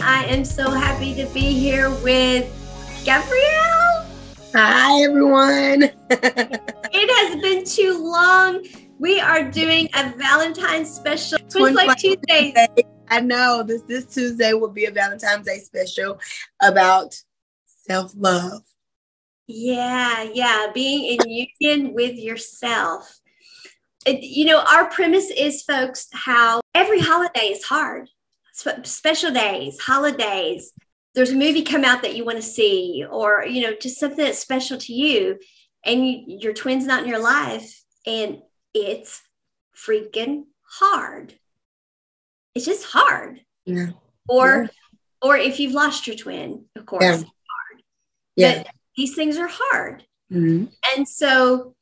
I am so happy to be here with Gabrielle. Hi, everyone. It has been too long. We are doing a Valentine's special. Twins Like Tuesdays. I know this Tuesday will be a Valentine's Day special about self-love. Yeah. Being in union with yourself. Our premise is, folks, how every holiday is hard. Special days, holidays. There's a movie come out that you want to see, or, just something that's special to you, and your twin's not in your life, and it's freaking hard. It's just hard. Yeah. Or if you've lost your twin, of course, it's hard. Yeah. But these things are hard. Mm-hmm. And so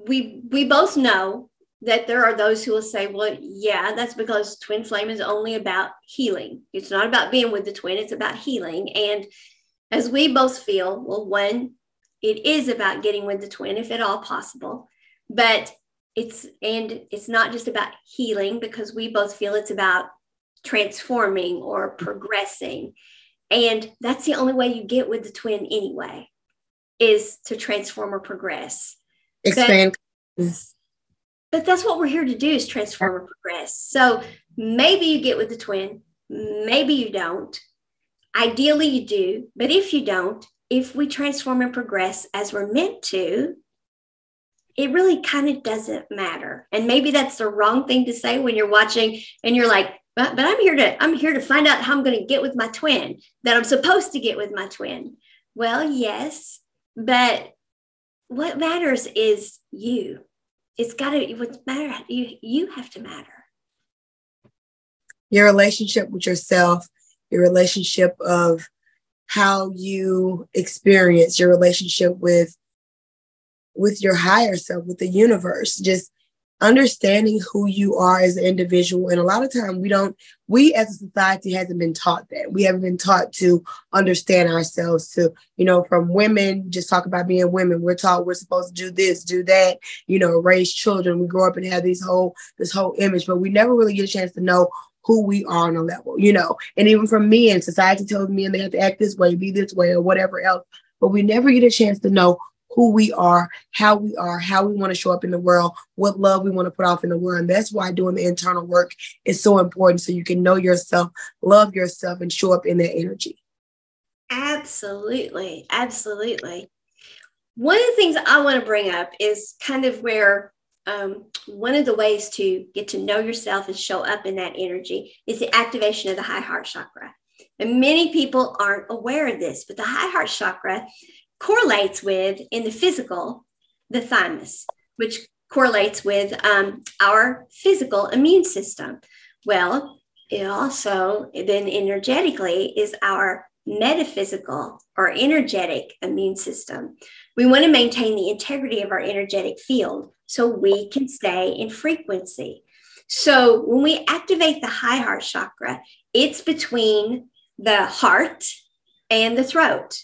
we both know that there are those who will say, well, yeah, that's because twin flame is only about healing. It's not about being with the twin. It's about healing. And as we both feel, well, one, it is about getting with the twin, if at all possible. But it's not just about healing, because we both feel it's about transforming or progressing. And that's the only way you get with the twin anyway, is to transform or progress. Expand. But that's what we're here to do, is transform or progress. So maybe you get with the twin, maybe you don't. Ideally you do, but if you don't, if we transform and progress as we're meant to, it really kind of doesn't matter. And maybe that's the wrong thing to say when you're watching and you're like, but I'm here to find out how I'm going to get with my twin, that I'm supposed to get with my twin. Well, yes, but what matters is you. What's matter, you have to matter. Your relationship with yourself, your relationship of how you experience your relationship with your higher self, with the universe, just understanding who you are as an individual. And a lot of time we as a society hasn't been taught that. We haven't been taught to understand ourselves, to, from women, just talk about being women. We're taught we're supposed to do this, do that, raise children. We grow up and have this whole image, but we never really get a chance to know who we are on a level, and even from men, society tells men they have to act this way, be this way, or whatever else, but we never get a chance to know who we are, how we want to show up in the world, what love we want to put off in the world. And that's why doing the internal work is so important, so you can know yourself, love yourself, and show up in that energy. Absolutely. One of the things I want to bring up is kind of where one of the ways to get to know yourself and show up in that energy is the activation of the high heart chakra. And many people aren't aware of this, but the high heart chakra correlates with, in the physical, the thymus, which correlates with our physical immune system. Well, it also then energetically is our metaphysical or energetic immune system. We want to maintain the integrity of our energetic field so we can stay in frequency. So when we activate the high heart chakra, it's between the heart and the throat.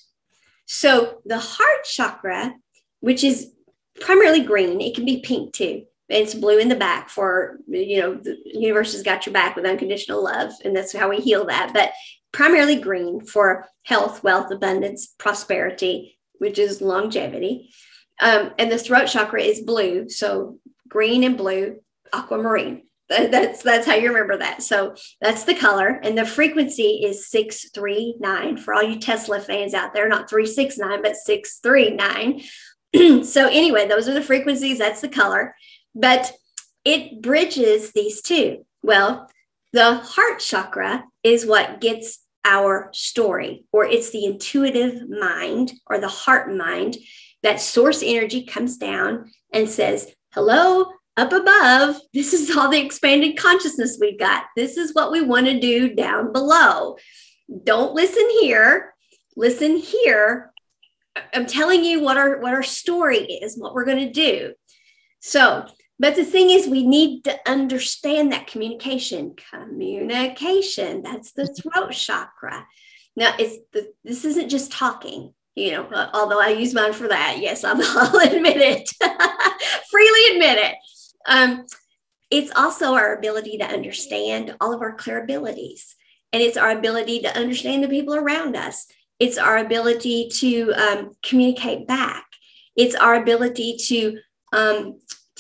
So the heart chakra, which is primarily green, it can be pink too. It's blue in the back for, the universe has got your back with unconditional love. And that's how we heal that. But primarily green for health, wealth, abundance, prosperity, which is longevity. And the throat chakra is blue. So green and blue, aquamarine. That's how you remember that. So that's the color. And the frequency is 639 for all you Tesla fans out there, not 369, but 639. So anyway, those are the frequencies. That's the color. But it bridges these two. Well, the heart chakra is what gets our story, or it's the intuitive mind or the heart mind. That source energy comes down and says, hello, up above, this is all the expanded consciousness we've got. This is what we want to do down below. Don't listen here. Listen here. I'm telling you what our story is, what we're going to do. So, but the thing is, we need to understand that communication. That's the throat chakra. Now, this isn't just talking. Although I use mine for that. Yes, I'll admit it. Freely admit it. It's also our ability to understand all of our clear abilities. And it's our ability to understand the people around us. It's our ability to communicate back. It's our ability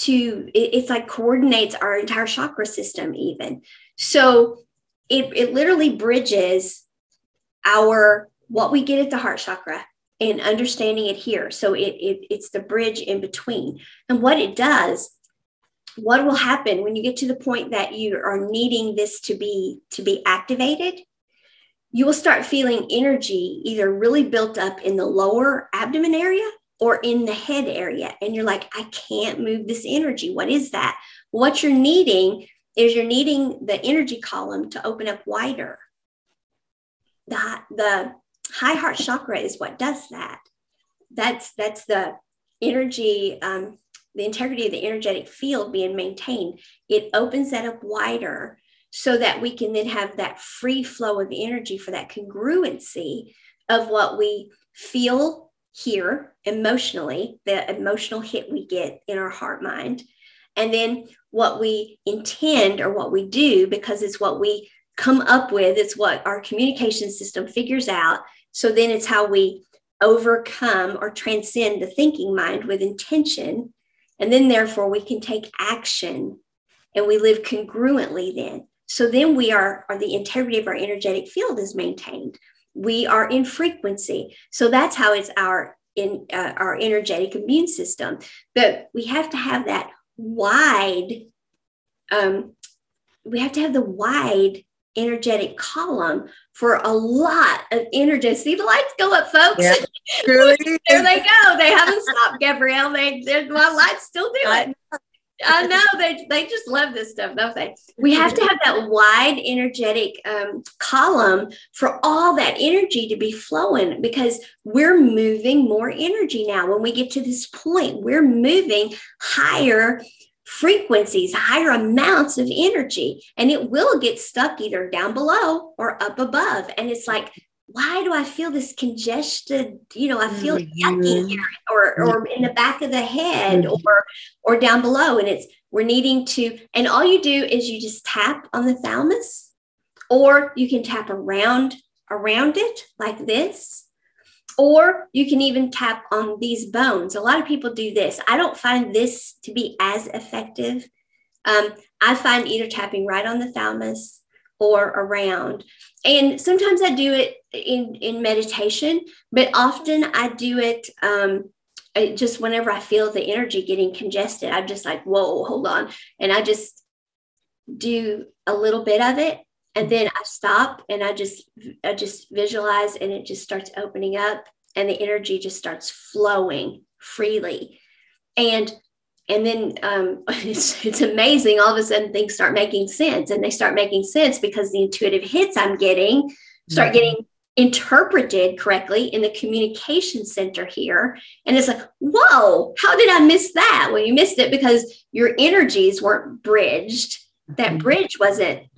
it's like coordinates our entire chakra system even. So it literally bridges what we get at the heart chakra and understanding it here. So it's the bridge in between. And what it does, what will happen when you get to the point that you are needing this to be activated, you will start feeling energy either really built up in the lower abdomen area or in the head area. And you're like, I can't move this energy. What is that? What you're needing is the energy column to open up wider. The high heart chakra is what does that. That's the energy, the integrity of the energetic field being maintained. It opens that up wider so that we can then have that free flow of energy for that congruency of what we feel here emotionally, the emotional hit we get in our heart mind, and then what we intend or what we do, because it's what we come up with, it's what our communication system figures out. So then it's how we overcome or transcend the thinking mind with intention. And then therefore we can take action and we live congruently then. So then we are the integrity of our energetic field is maintained. We are in frequency. So that's how it's our energetic immune system. But we have to have that wide, the wide energetic column for a lot of energy. See the lights go up, folks. Yeah, really. There they go. They haven't stopped, Gabrielle. My lights still do it. I know they just love this stuff, don't they? We have to have that wide energetic column for all that energy to be flowing, because we're moving more energy now. When we get to this point, we're moving higher frequencies, higher amounts of energy, and it will get stuck either down below or up above. And it's like, why do I feel this congested? I feel yucky here, or in the back of the head, or down below. And we're needing to, and all you do is you just tap on the thalamus, or you can tap around it like this, or you can even tap on these bones. A lot of people do this. I don't find this to be as effective. I find either tapping right on the thalamus or around. And sometimes I do it in meditation, but often I do it just whenever I feel the energy getting congested. I'm just like, whoa, hold on. And I just do a little bit of it. And then I stop and I just visualize, and it just starts opening up, and the energy just starts flowing freely. And then it's amazing. All of a sudden things start making sense, and they start making sense because the intuitive hits I'm getting start getting interpreted correctly in the communication center here. And it's like, whoa, how did I miss that? Well, you missed it because your energies weren't bridged. That bridge wasn't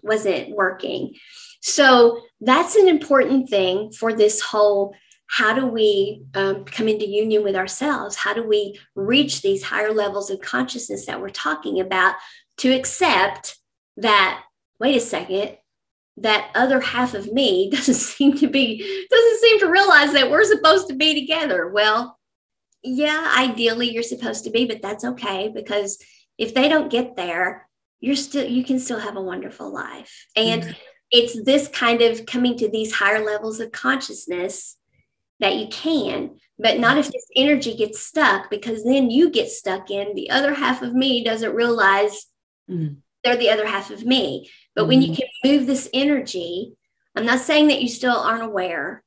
working. So that's an important thing for this whole, how do we come into union with ourselves? How do we reach these higher levels of consciousness that we're talking about, to accept that, wait a second, that other half of me doesn't seem to realize that we're supposed to be together. Well, yeah, ideally you're supposed to be, but that's okay, because if they don't get there, you can still have a wonderful life. And it's this kind of coming to these higher levels of consciousness that you can, but not if this energy gets stuck, because then you get stuck in the other half of me doesn't realize they're the other half of me. But when you can move this energy, I'm not saying that you still aren't aware,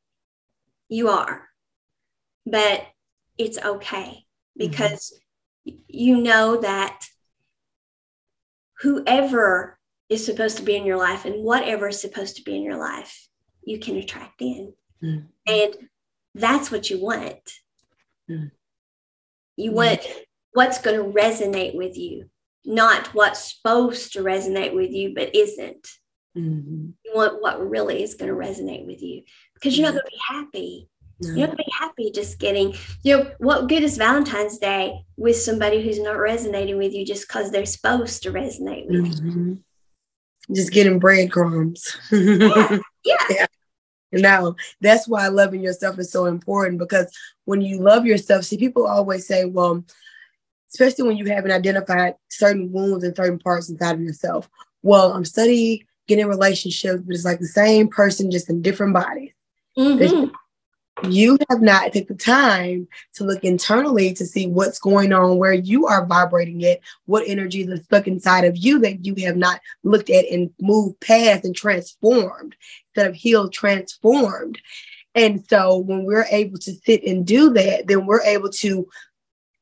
you are, but it's okay, because you know that whoever is supposed to be in your life and whatever is supposed to be in your life, you can attract in. And that's what you want. You want what's going to resonate with you, not what's supposed to resonate with you, but isn't. You want what really is going to resonate with you, because you're not going to be happy. You're not going to be happy just getting, what good is Valentine's Day with somebody who's not resonating with you just because they're supposed to resonate with you? just getting breadcrumbs. Yeah. Yeah. No, that's why loving yourself is so important, because when you love yourself, see, people always say, well, especially when you haven't identified certain wounds and certain parts inside of yourself. Well, I'm studying getting relationships, but it's like the same person, just in different bodies. Mm-hmm. You have not taken the time to look internally to see what's going on, where you are vibrating it, what energies are stuck inside of you that you have not looked at and moved past and transformed, instead of healed, transformed. And so when we're able to sit and do that, then we're able to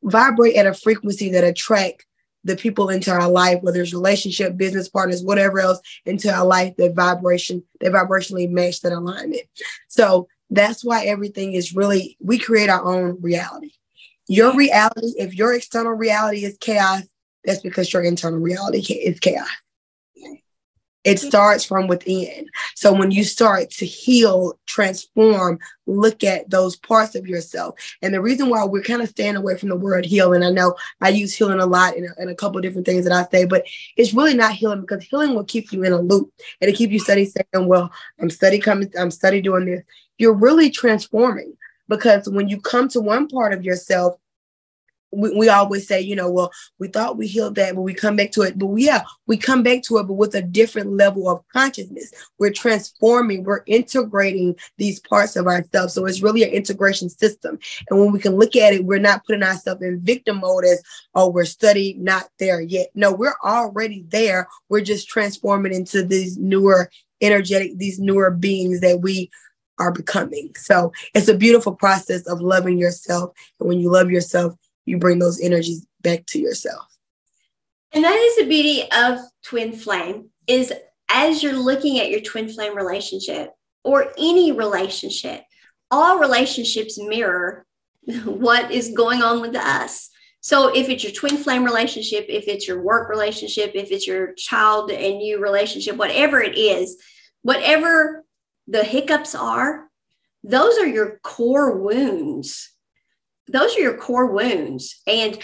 vibrate at a frequency that attract the people into our life, whether it's relationship, business partners, whatever else, into our life, that vibrationally match that alignment. So that's why everything is really, we create our own reality. Your reality, if your external reality is chaos, that's because your internal reality is chaos. It starts from within. So when you start to heal, transform, look at those parts of yourself. And the reason why we're kind of staying away from the word healing, I know I use healing a lot in a couple of different things that I say, but it's really not healing, because healing will keep you in a loop. It'll keep you saying, well, I'm study doing this. You're really transforming, because when you come to one part of yourself, we always say, well, we thought we healed that, but we come back to it. But we come back to it, but with a different level of consciousness. We're transforming, we're integrating these parts of ourselves. So it's really an integration system. And when we can look at it, we're not putting ourselves in victim mode as, oh, we're studying, not there yet. No, we're already there. We're just transforming into these newer energetic, these newer beings that we are becoming. So it's a beautiful process of loving yourself. And when you love yourself, you bring those energies back to yourself. And that is the beauty of twin flame, is as you're looking at your twin flame relationship, or any relationship, all relationships mirror what is going on with us. So if it's your twin flame relationship, if it's your work relationship, if it's your child and you relationship, whatever it is, whatever the hiccups are, those are your core wounds. Those are your core wounds, and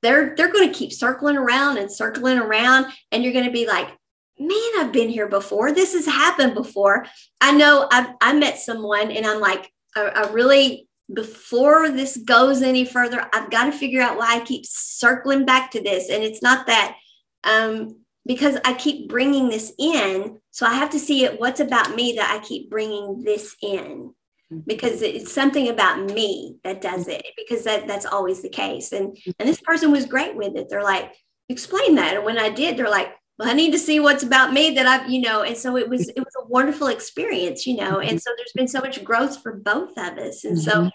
they're going to keep circling around, and and you're going to be like, man, I've been here before. This has happened before. I know I met someone, and I'm like, I really, before this goes any further, I've got to figure out why I keep circling back to this. And it's not that, because I keep bringing this in. So I have to see what's about me that I keep bringing this in. Because it's something about me that does it, because that's always the case. And this person was great with it. They're like, explain that. And when I did, they're like, well, I need to see what's about me that I've, and so it was a wonderful experience, and so there's been so much growth for both of us. And so,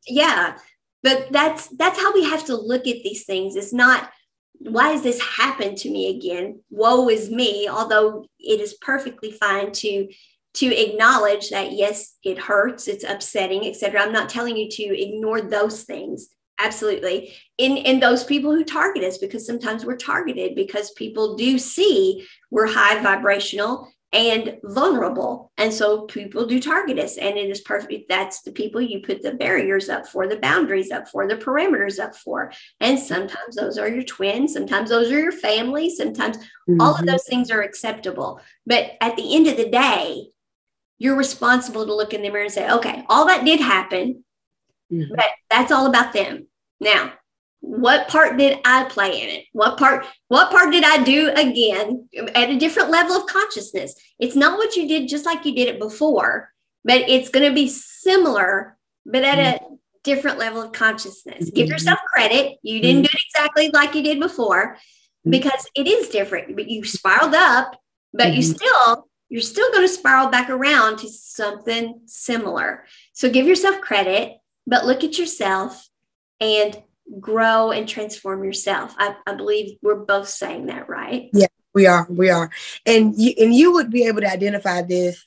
yeah, but that's how we have to look at these things. It's not, why has this happened to me again? Woe is me. Although it is perfectly fine to acknowledge that, yes, it hurts, it's upsetting, etc. I'm not telling you to ignore those things. Absolutely. In those people who target us, because sometimes we're targeted because people do see we're high vibrational and vulnerable. And so people do target us, and it is perfect. That's the people you put the barriers up for, the boundaries up for, the parameters up for. And sometimes those are your twins. Sometimes those are your family. Sometimes all of those things are acceptable. But at the end of the day, you're responsible to look in the mirror and say, okay, all that did happen, but that's all about them. Now, what part did I play in it? What part did I do again at a different level of consciousness? It's not what you did just like you did it before, but it's going to be similar, but at a different level of consciousness. Give yourself credit. You didn't do it exactly like you did before, because it is different, but you spiraled up, but you're still going to spiral back around to something similar. So give yourself credit, but look at yourself and grow and transform yourself. I believe we're both saying that, right? Yeah, we are. And you would be able to identify this.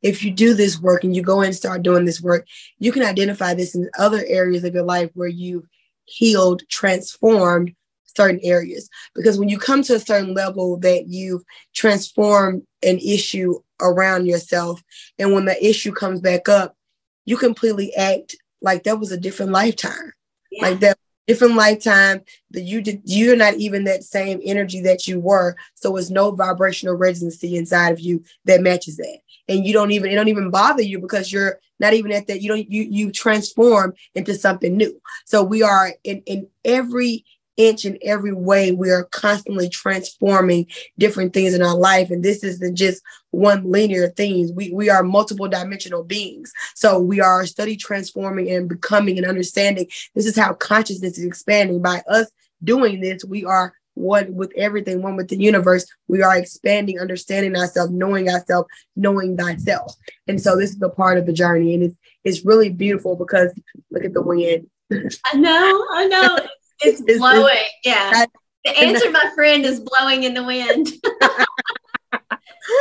If you do this work and you go and start doing this work, you can identify this in other areas of your life where you've healed, transformed certain areas. Because when you come to a certain level that you've transformed an issue around yourself, and when the issue comes back up, you completely act like that was a different lifetime. Yeah. Like that different lifetime, that you're not even that same energy that you were. So it's no vibrational resonancy inside of you that matches that. And it don't even bother you because you're not even at that. You transform into something new. So we are in every inch and every way, we are constantly transforming different things in our life. And this isn't just one linear thing. We are multiple dimensional beings. So we are study transforming and becoming and understanding. This is how consciousness is expanding. By us doing this, we are one with everything, one with the universe. We are expanding, understanding ourselves, knowing thyself. And so this is a part of the journey. And it's really beautiful because look at the wind. I know. It's blowing. Yeah. The answer, my friend, is blowing in the wind.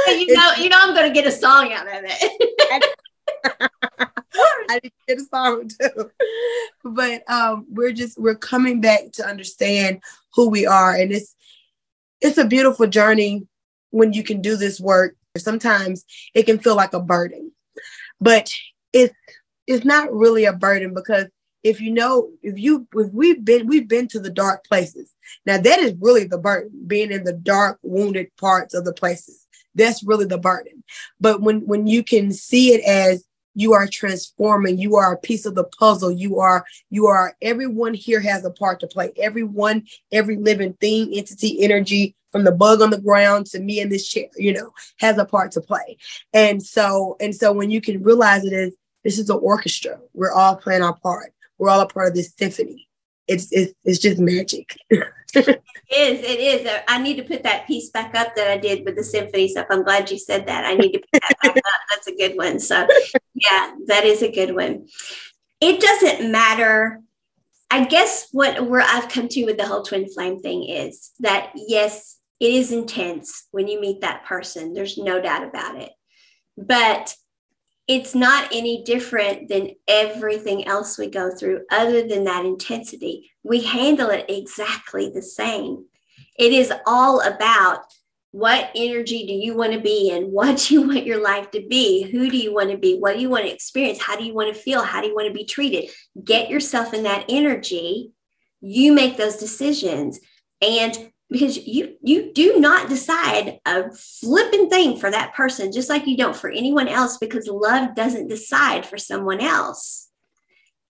I'm going to get a song out of it. I didn't get a song too. But we're coming back to understand who we are. And it's a beautiful journey when you can do this work. Sometimes it can feel like a burden, but it's not really a burden because we've been to the dark places. Now that is really the burden, being in the dark, wounded parts of the places. That's really the burden. But when you can see it as you are transforming, you are a piece of the puzzle. You are everyone here has a part to play. Every living thing, entity, energy, from the bug on the ground to me in this chair, has a part to play. And so when you can realize it is, this is an orchestra. We're all playing our part. We're all a part of this symphony. It's just magic. It is. I need to put that piece back up that I did with the symphony stuff. I'm glad you said that. I need to put that back up. That's a good one. So yeah, that is a good one. It doesn't matter. I guess where I've come to with the whole twin flame thing is that, yes, it is intense when you meet that person. There's no doubt about it. But it's not any different than everything else we go through other than that intensity. We handle it exactly the same. It is all about what energy do you want to be in? What do you want your life to be? Who do you want to be? What do you want to experience? How do you want to feel? How do you want to be treated? Get yourself in that energy. You make those decisions. And because you do not decide a flipping thing for that person, just like you don't for anyone else, because love doesn't decide for someone else.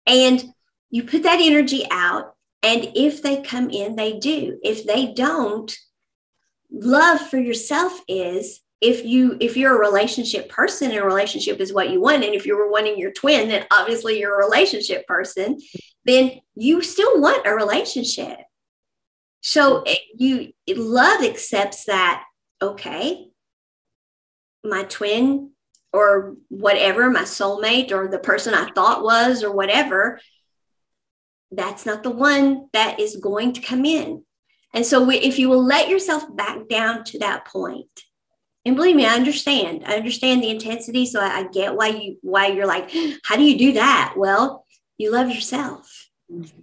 And you put that energy out, and if they come in, they do. If they don't, love for yourself is, if you're a relationship person and a relationship is what you want, and if you were wanting your twin, then obviously you're a relationship person, then you still want a relationship. So love accepts that, okay, my twin or whatever, my soulmate or the person I thought was or whatever, that's not the one that is going to come in. And so if you will let yourself back down to that point, and believe me, I understand the intensity. So I get why you're like, how do you do that? Well, you love yourself. Mm-hmm.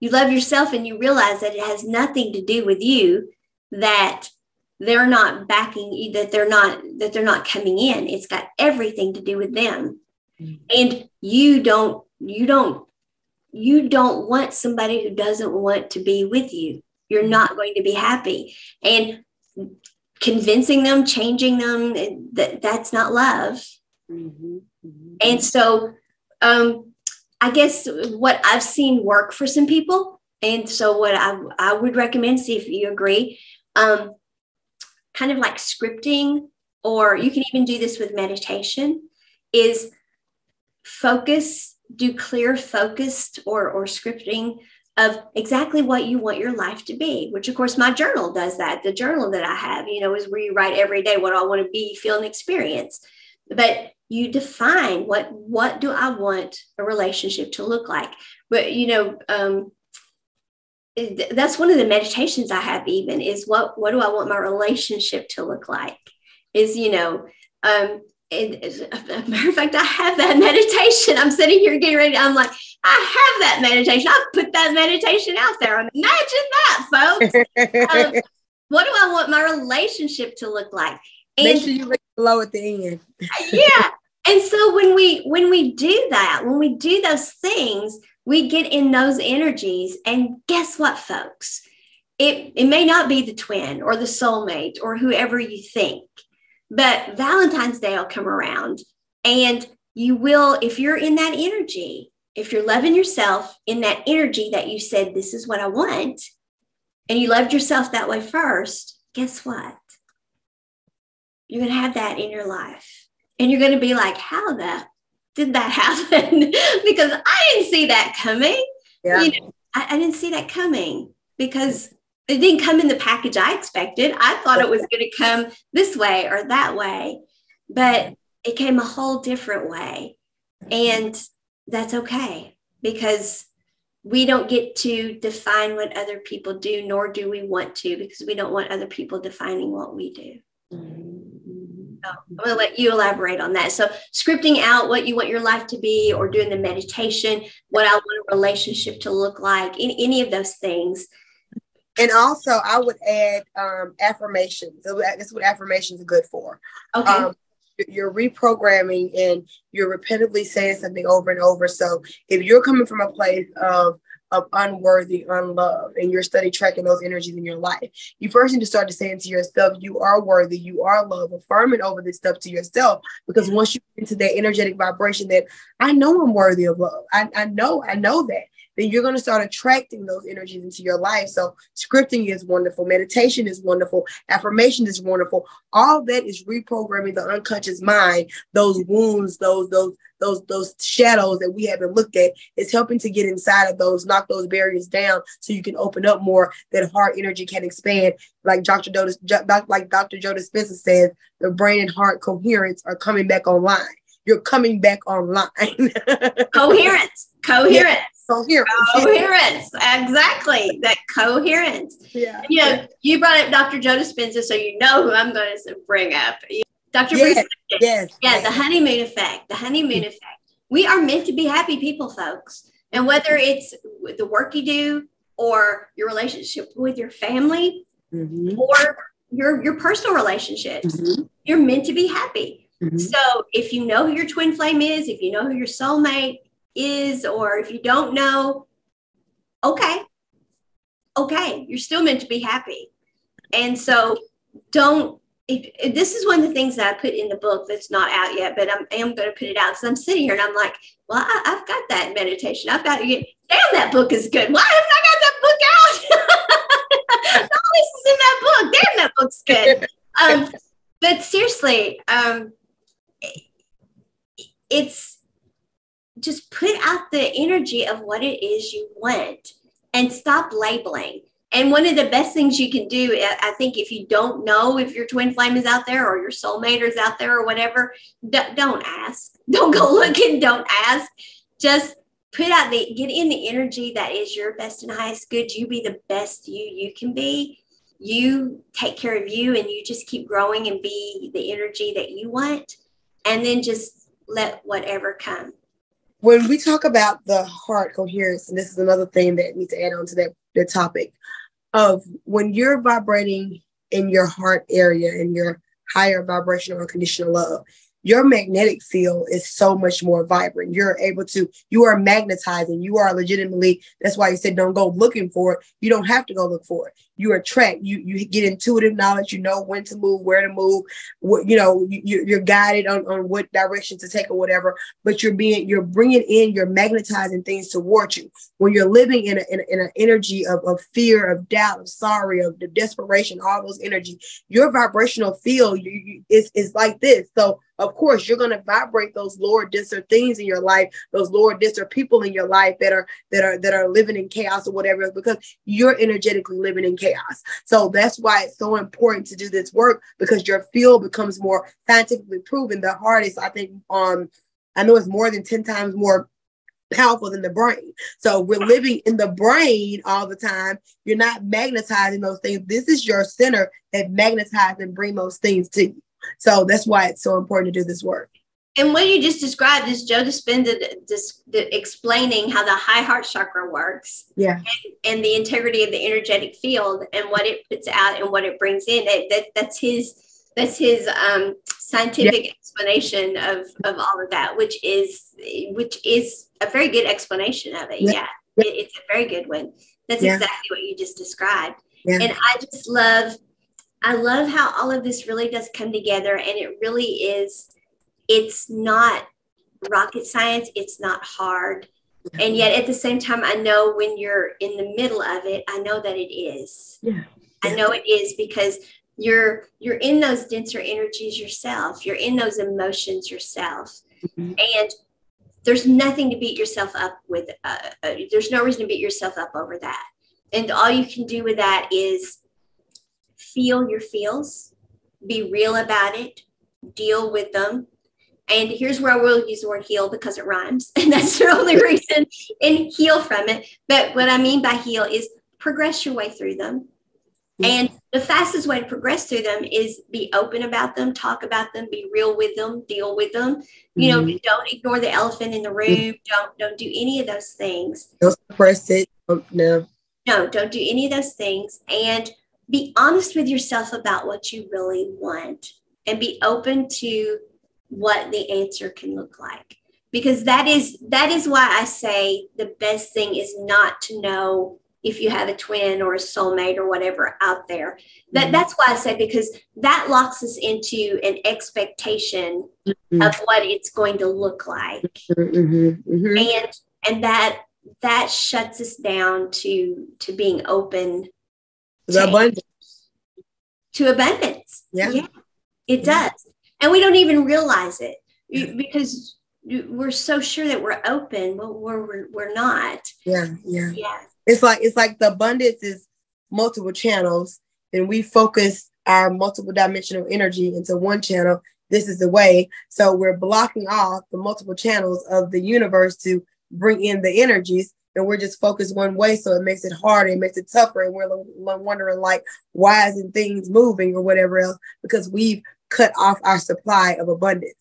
You love yourself and you realize that it has nothing to do with you, that they're not backing you, that they're not coming in. It's got everything to do with them. Mm-hmm. And you don't want somebody who doesn't want to be with you. You're not going to be happy. And convincing them, changing them, that's not love. Mm-hmm. Mm-hmm. And so I guess what I've seen work for some people, and so what I would recommend, see if you agree, kind of like scripting, or you can even do this with meditation, is do clear focused or scripting of exactly what you want your life to be, which of course my journal does that. The journal that I have, is where you write every day, what do I want to be, feel, and experience. But you define what do I want a relationship to look like. But, that's one of the meditations I have even is what do I want my relationship to look like is, as a matter of fact, I have that meditation. I'm sitting here getting ready. I'm like, I have that meditation. I've put that meditation out there. Imagine that, folks. What do I want my relationship to look like? And make sure you look below at the end. Yeah. And so when we do that, when we do those things, we get in those energies. And guess what, folks? It may not be the twin or the soulmate or whoever you think, but Valentine's Day will come around, and you will, if you're in that energy, if you're loving yourself in that energy that you said, this is what I want, and you loved yourself that way first, guess what? You're going to have that in your life. And you're going to be like, how the did that happen? Because I didn't see that coming. Yeah. You know, I didn't see that coming because it didn't come in the package I expected. I thought it was going to come this way or that way, but it came a whole different way. And that's okay, because we don't get to define what other people do, nor do we want to, because we don't want other people defining what we do. So I'm going to let you elaborate on that. So scripting out what you want your life to be, or doing the meditation, what I want a relationship to look like, in any of those things. And also I would add affirmations. That's what affirmations are good for. Okay. You're reprogramming and you're repetitively saying something over and over. So if you're coming from a place of unworthy, unloved, and you're study tracking those energies in your life, you first need to start to saying to yourself, you are worthy, you are loved, affirming over this stuff to yourself. Because once you get into that energetic vibration that I know I'm worthy of love, I know that, then you're going to start attracting those energies into your life. So scripting is wonderful. Meditation is wonderful. Affirmation is wonderful. All that is reprogramming the unconscious mind, those wounds, those shadows that we haven't looked at. It's helping to get inside of those, knock those barriers down so you can open up more, that heart energy can expand. Like Dr. Joe Dispenza says, the brain and heart coherence are coming back online. You're coming back online. Coherence. Yeah. Coherence. Exactly. That coherence. Yeah. You know, you brought up Dr. Joe Dispenza, so you know who I'm going to bring up. Dr. Bruce. Yes. The honeymoon effect. The honeymoon effect. We are meant to be happy people, folks. And whether it's the work you do, or your relationship with your family, or your personal relationships, you're meant to be happy. So if you know who your twin flame is, if you know who your soulmate is, or if you don't know, okay, you're still meant to be happy. And so if this is one of the things that I put in the book that's not out yet, but I am going to put it out. So I'm sitting here and I'm like, well, I've got that meditation. I've got to get, damn, that book is good. Why haven't I got that book out? All this is in that book. Damn, that book's good. But seriously, it's just put out the energy of what it is you want and stop labeling. And one of the best things you can do, I think, if you don't know if your twin flame is out there or your soulmate is out there or whatever, don't ask. Don't go looking. Don't ask. Just get in the energy that is your best and highest good. You be the best you can be. You take care of you, and you just keep growing and be the energy that you want. And then just let whatever come. When we talk about the heart coherence, and this is another thing that needs to add on to that topic of when you're vibrating in your heart area, in your higher vibrational unconditional love, your magnetic field is so much more vibrant. You are magnetizing. You are legitimately, that's why you said don't go looking for it. You don't have to go look for it. You attract, you get intuitive knowledge, you know when to move, where to move, you're guided on what direction to take or whatever, but you're bringing in, you're magnetizing things towards you. When you're living in an energy of fear, of doubt, of sorry, of the desperation, all those energy, your vibrational field is like this. So of course, you're going to vibrate those lower, denser things in your life, those lower, denser people in your life that are living in chaos or whatever, because you're energetically living in chaos. So that's why it's so important to do this work, because your field becomes more scientifically proven. The heart is, I think, I know it's more than 10 times more powerful than the brain. So we're living in the brain all the time. You're not magnetizing those things. This is your center that magnetizes and bring those things to you. So that's why it's so important to do this work. And what you just described is Joe Dispenza explaining how the high heart chakra works. Yeah. And the integrity of the energetic field and what it puts out and what it brings in. That's his That's his scientific explanation of all of that, which is a very good explanation of it. Yeah, it's a very good one. That's exactly what you just described. And I love how all of this really does come together, and it really is. It's not rocket science. It's not hard. And yet at the same time, I know when you're in the middle of it, I know that it is. I know it is, because you're in those denser energies yourself. You're in those emotions yourself. And there's nothing to beat yourself up with. There's no reason to beat yourself up over that. And all you can do with that is feel your feels, be real about it, deal with them. And here's where I will use the word heal, because it rhymes. And that's the only reason, and heal from it. But what I mean by heal is progress your way through them. And the fastest way to progress through them is be open about them, talk about them, be real with them, deal with them. You know, don't ignore the elephant in the room. Don't do any of those things. Don't suppress it. No, don't do any of those things. And be honest with yourself about what you really want, and be open to what the answer can look like. Because that is why I say the best thing is not to know if you have a twin or a soulmate or whatever out there. That's why I say, because that locks us into an expectation of what it's going to look like. And that shuts us down to being open to abundance. To abundance. Yeah, it does. And we don't even realize it, because we're so sure that we're open, but we're not. Yeah. It's like the abundance is multiple channels, and we focus our multiple dimensional energy into one channel. This is the way. So we're blocking off the multiple channels of the universe to bring in the energies, and we're just focused one way. So it makes it harder, it makes it tougher. And we're wondering, like, why isn't things moving or whatever else? Because we've cut off our supply of abundance.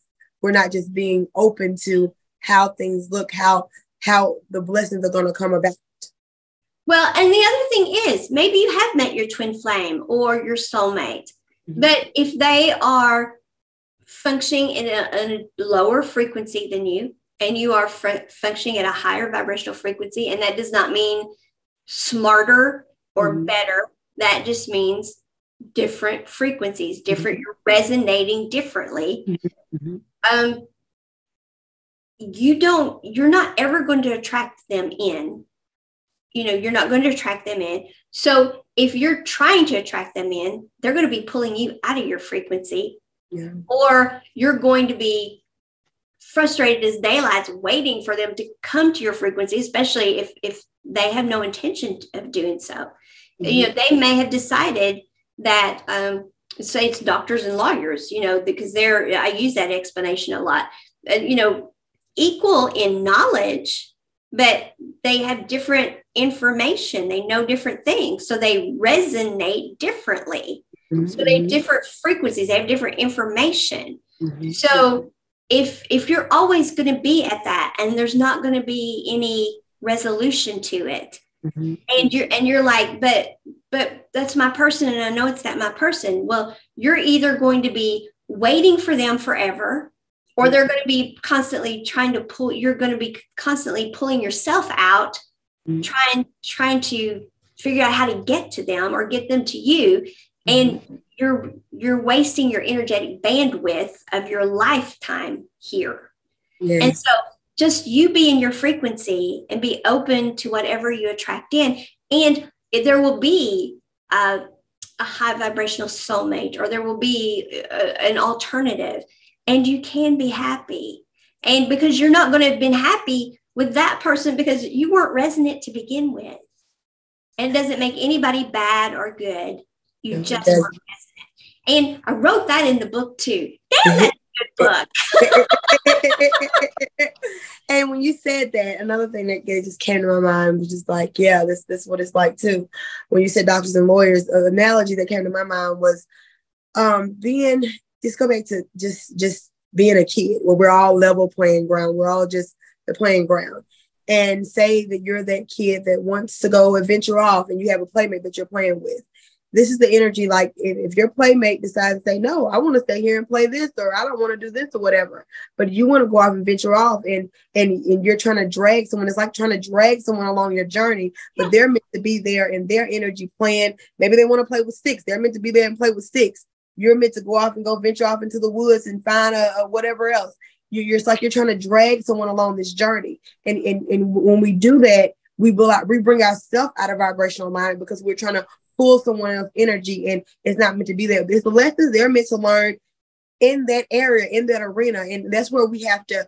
We're not just being open to how things look, how the blessings are going to come about. Well, and the other thing is, maybe you have met your twin flame or your soulmate, but if they are functioning in a lower frequency than you, and you are functioning at a higher vibrational frequency, and that does not mean smarter or better. That just means different frequencies, different, you're resonating differently. You're not ever going to attract them in. You're not going to attract them in. So if you're trying to attract them in, they're going to be pulling you out of your frequency, or you're going to be frustrated as daylights waiting for them to come to your frequency, especially if they have no intention of doing so. They may have decided that, say it's doctors and lawyers, because I use that explanation a lot, equal in knowledge, but they have different information. They know different things. So they resonate differently. So they have different frequencies. They have different information. So if you're always going to be at that, and there's not going to be any resolution to it, and you're like, but that's my person, and I know it's my person. Well, you're either going to be waiting for them forever, or they're going to be constantly you're going to be constantly pulling yourself out, trying to figure out how to get to them or get them to you. And you're wasting your energetic bandwidth of your lifetime here. And so just you be in your frequency and be open to whatever you attract in. And there will be a high vibrational soulmate, or there will be an alternative, and you can be happy. And because you're not going to have been happy with that person because you weren't resonant to begin with. And it doesn't make anybody bad or good. You just weren't resonant. And I wrote that in the book too. Damn, that's a good book. And when you said that, another thing that just came to my mind was just like, yeah, this is what it's like too. When you said doctors and lawyers, an analogy that came to my mind was just go back to just being a kid, where we're all level playing ground. We're all just the playing ground. And say that you're that kid that wants to go and venture off, and you have a playmate that you're playing with. This is the energy. Like if your playmate decides to say, no, I want to stay here and play this, or I don't want to do this or whatever, but you want to go off and venture off, and you're trying to drag someone. It's like trying to drag someone along your journey, but they're meant to be there in their energy plan. Maybe they want to play with sticks. They're meant to be there and play with sticks. You're meant to go off and go venture off into the woods and find a whatever else. It's like you're trying to drag someone along this journey. And when we do that, we bring ourselves out of vibrational alignment because we're trying to pull someone else's energy, and it's not meant to be there. It's the lessons they're meant to learn in that area, in that arena. And that's where we have to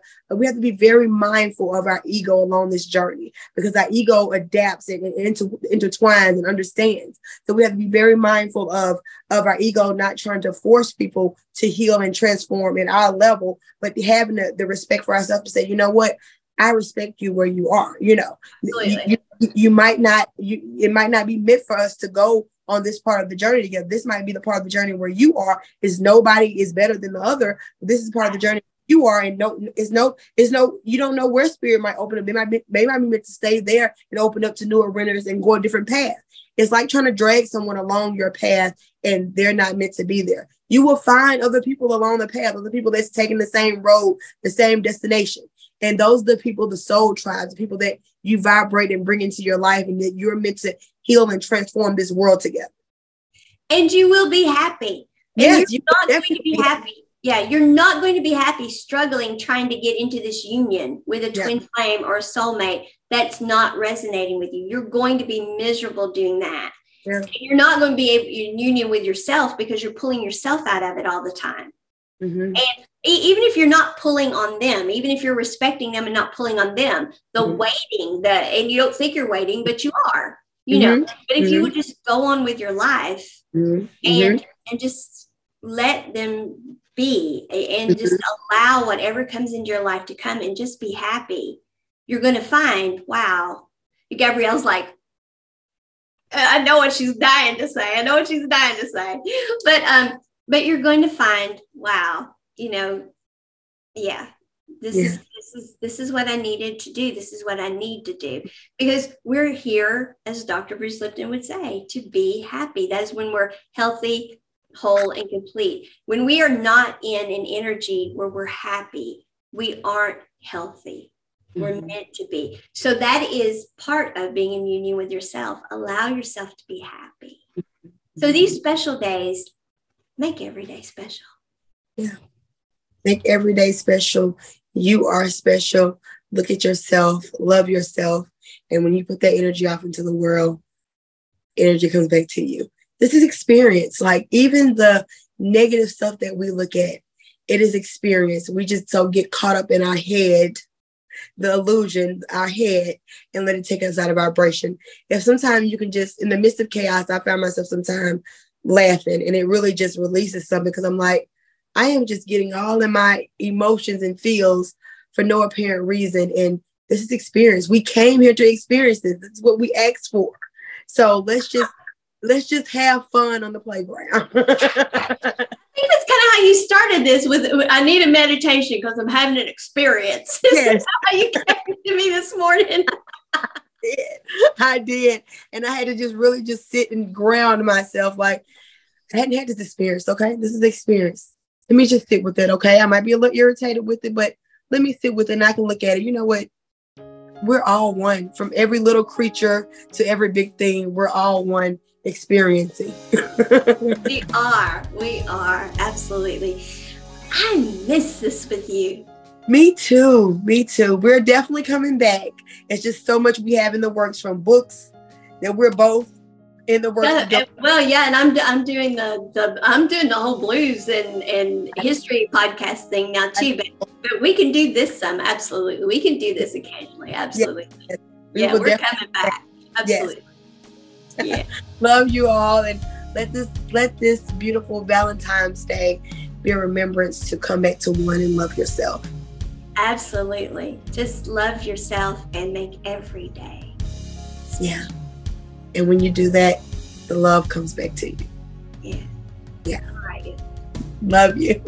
be very mindful of our ego along this journey, because our ego adapts and intertwines and understands. So we have to be very mindful of our ego, not trying to force people to heal and transform at our level, but having the respect for ourselves to say, you know what, I respect you where you are. You know, it might not be meant for us to go on this part of the journey together. This might be the part of the journey where you are. Nobody is better than the other. This is part of the journey you are, and you don't know where spirit might open up. They might be meant to stay there and open up to new arenas and go a different path. It's like trying to drag someone along your path, and they're not meant to be there. You will find other people along the path, other people that's taking the same road, the same destination. And those are the people, the soul tribes, the people that you vibrate and bring into your life, and that you're meant to heal and transform this world together. And you will be happy. Yes, you're not going to be happy. Yeah, you're not going to be happy struggling trying to get into this union with a twin flame or a soulmate that's not resonating with you. You're going to be miserable doing that. Yeah. And you're not going to be in union with yourself because you're pulling yourself out of it all the time. Mm-hmm. And even if you're not pulling on them, even if you're respecting them and not pulling on them, waiting, and you don't think you're waiting, but you are, you know. But if you would just go on with your life and just let them be, and just allow whatever comes into your life to come, and just be happy, you're going to find, wow. Gabrielle's like, I know what she's dying to say. But you're going to find, wow, you know, this is what I needed to do. This is what I need to do, because we're here, as Dr. Bruce Lipton would say, to be happy. That is when we're healthy, whole, and complete. When we are not in an energy where we're happy, we aren't healthy. We're meant to be. So that is part of being in union with yourself. Allow yourself to be happy. So these special days, make every day special. Yeah. Make every day special. You are special. Look at yourself. Love yourself. And when you put that energy off into the world, energy comes back to you. This is experience. Like even the negative stuff that we look at, it is experience. We just so get caught up in our head, the illusion, our head, and let it take us out of vibration. If sometimes you can just, in the midst of chaos, I found myself sometimes laughing, and it really just releases something, because I'm like, I am just getting all in my emotions and feels for no apparent reason. And this is experience. We came here to experience this. This is what we asked for. So let's just have fun on the playground. I think that's kind of how you started this with, I need a meditation because I'm having an experience. Yes. How you came to me this morning. I did. And I had to just really just sit and ground myself. Like, I hadn't had this experience. Okay. This is the experience. Let me just sit with it. Okay. I might be a little irritated with it, but let me sit with it and I can look at it. You know what? We're all one. From every little creature to every big thing, we're all one experiencing. We are. Absolutely. I miss this with you. Me too. We're definitely coming back. It's just so much we have in the works, from books that we're both in the works. And I'm doing the whole blues and history podcast thing now too. But we can do this some. Absolutely, we can do this occasionally. Absolutely. Yes. We're coming back. Absolutely. Yes. Yeah. Love you all, and let this beautiful Valentine's Day be a remembrance to come back to one and love yourself. Absolutely. Just love yourself and make every day. Yeah. And when you do that, the love comes back to you. Yeah. Yeah. All right. Love you.